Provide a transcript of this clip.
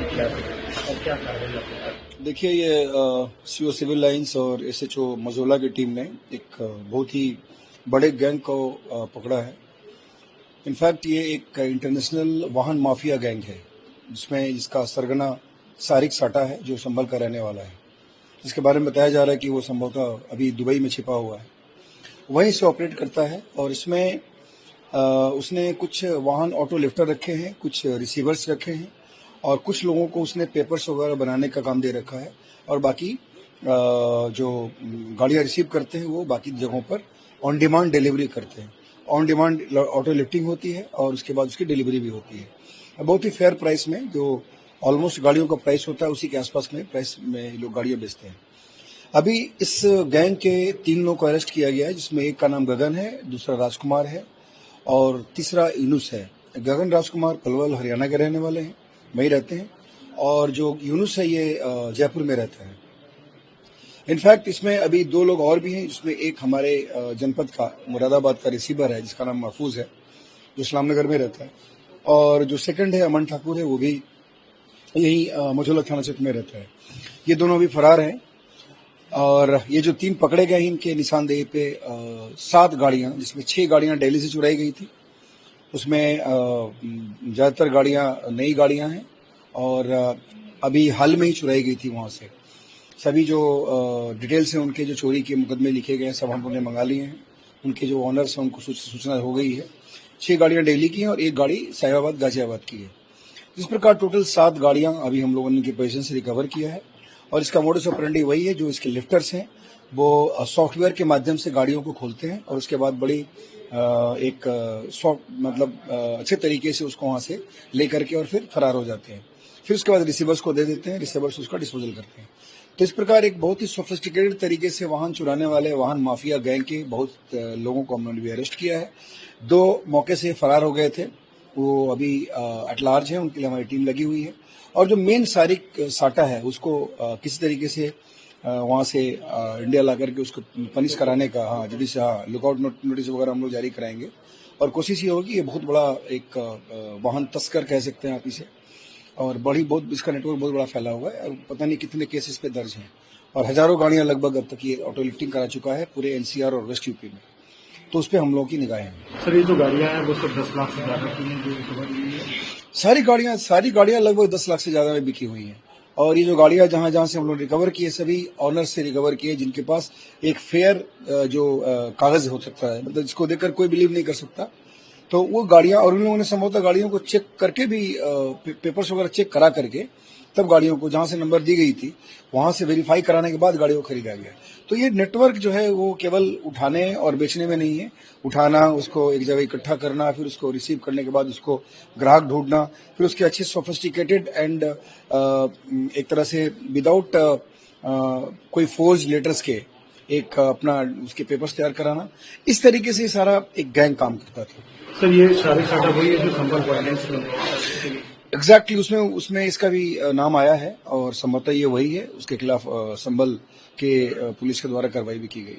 किया और क्या कार्रवाई आपको? देखिए, ये सीओ सिविल लाइंस और एसएचओ मजोला की टीम ने एक बहुत ही बड़े गैंग को पकड़ा है। इनफैक्ट ये एक इंटरनेशनल वाहन माफिया गैंग है, जिसमें इसका सरगना सारिक साटा है, जो संभल का रहने वाला है। इसके बारे में बताया जा रहा है कि वो संभवतः अभी दुबई में छिपा हुआ है, वहीं से ऑपरेट करता है। और इसमें उसने कुछ वाहन ऑटो लिफ्टर रखे हैं, कुछ रिसीवर्स रखे हैं, और कुछ लोगों को उसने पेपर्स वगैरह बनाने का काम दे रखा है। और बाकी जो गाड़ियां रिसीव करते हैं वो बाकी जगहों पर ऑन डिमांड डिलीवरी करते हैं। ऑन डिमांड ऑटो लिफ्टिंग होती है और उसके बाद उसकी डिलीवरी भी होती है बहुत ही फेयर प्राइस में। जो ऑलमोस्ट गाड़ियों का प्राइस होता है उसी के आसपास में प्राइस में लोग गाड़ियां बेचते हैं। अभी इस गैंग के 3 लोगों को अरेस्ट किया गया है, जिसमें एक का नाम गगन है, दूसरा राजकुमार है और तीसरा यूनुस है। गगन राजकुमार पलवल हरियाणा के रहने वाले हैं, वहीं रहते हैं, और जो यूनुस है ये जयपुर में रहता है। इनफैक्ट इसमें अभी 2 लोग और भी हैं, जिसमें एक हमारे जनपद का मुरादाबाद का रिसीवर है, जिसका नाम महफूज है, जो इस्लामनगर में रहता है, और जो सेकंड है अमन ठाकुर है, वो भी यही मझौला थाना क्षेत्र में रहता है। ये दोनों भी फरार हैं। और ये जो 3 पकड़े गए, इनके निशानदेही पे 7 गाड़ियां, जिसमें 6 गाड़ियां दिल्ली से चुराई गई थी। उसमें ज्यादातर गाड़ियां नई गाड़ियां हैं और अभी हाल में ही चुराई गई थी वहां से। सभी जो डिटेल्स हैं उनके, जो चोरी के मुकदमे लिखे गए हैं, सब हमने मंगा लिए हैं। उनके जो ऑनर्स हैं उनको सूचना हो गई है। 6 गाड़ियां दिल्ली की हैं और 1 गाड़ी साहिबाबाद गाजियाबाद की है। इस प्रकार टोटल 7 गाड़ियां अभी हम लोगों ने इनकी पोजीशन से रिकवर किया है। और इसका मोडस ऑपरेंडी वही है, जो इसके लिफ्टर्स हैं वो सॉफ्टवेयर के माध्यम से गाड़ियों को खोलते हैं और उसके बाद बड़ी एक अच्छे तरीके से उसको वहां से लेकर के और फिर फरार हो जाते हैं। फिर उसके बाद रिसीवर्स को दे देते हैं, रिसीवर्स उसका डिस्पोजल करते हैं। तो इस प्रकार एक बहुत ही सोफिस्टिकेटेड तरीके से वाहन चुराने वाले वाहन माफिया गैंग के बहुत लोगों को हमने भी अरेस्ट किया है। 2 मौके से फरार हो गए थे, वो अभी एट लार्ज है, उनके लिए हमारी टीम लगी हुई है। और जो मेन सारिक साटा है, उसको किसी तरीके से वहां से इंडिया ला करके उसको पनिश कराने का जुडिशियल लुकआउट नोटिस वगैरह हम लोग जारी कराएंगे। और कोशिश ये होगी, ये बहुत बड़ा एक वाहन तस्कर कह सकते हैं आप इसे, और बहुत इसका नेटवर्क बहुत बड़ा फैला हुआ है और पता नहीं कितने केसेस पे दर्ज हैं। और हजारों गाड़ियां लगभग अब तक ये ऑटो लिफ्टिंग करा चुका है पूरे एनसीआर और वेस्ट यूपी में। तो उस पर हम लोगों की निगाहें हैं। सर, ये जो गाड़ियां हैं वो सब 10 लाख से ज्यादा की हैं जो रिकवर हुई है? सारी गाड़ियां लगभग 10 लाख से ज्यादा में बिकी हुई हैं। और ये जो गाड़ियां जहां जहां से हम लोग रिकवर किए, सभी ऑनर से रिकवर किए, जिनके पास एक फेयर जो कागज हो सकता है, मतलब जिसको देखकर कोई बिलीव नहीं कर सकता। तो वो गाड़ियां, और उन लोगों ने संभवतः गाड़ियों को चेक करके भी पेपर्स वगैरह चेक करा करके तब गाड़ियों को जहां से नंबर दी गई थी वहां से वेरीफाई कराने के बाद गाड़ियों को खरीदा गया। तो ये नेटवर्क जो है वो केवल उठाने और बेचने में नहीं है। उठाना, उसको एक जगह इकट्ठा करना, फिर उसको रिसीव करने के बाद उसको ग्राहक ढूंढना, फिर उसके अच्छे सोफिस्टिकेटेड एंड एक तरह से विदाउट कोई फोर्ज लेटर्स के एक अपना उसके पेपर्स तैयार कराना, इस तरीके से सारा एक गैंग काम करता था। सर, ये सारे साटा वही है जो संभल वायलेंस एग्जैक्टली उसमें इसका भी नाम आया है और संभवतः ये वही है। उसके खिलाफ संभल के पुलिस के द्वारा कार्रवाई भी की गई।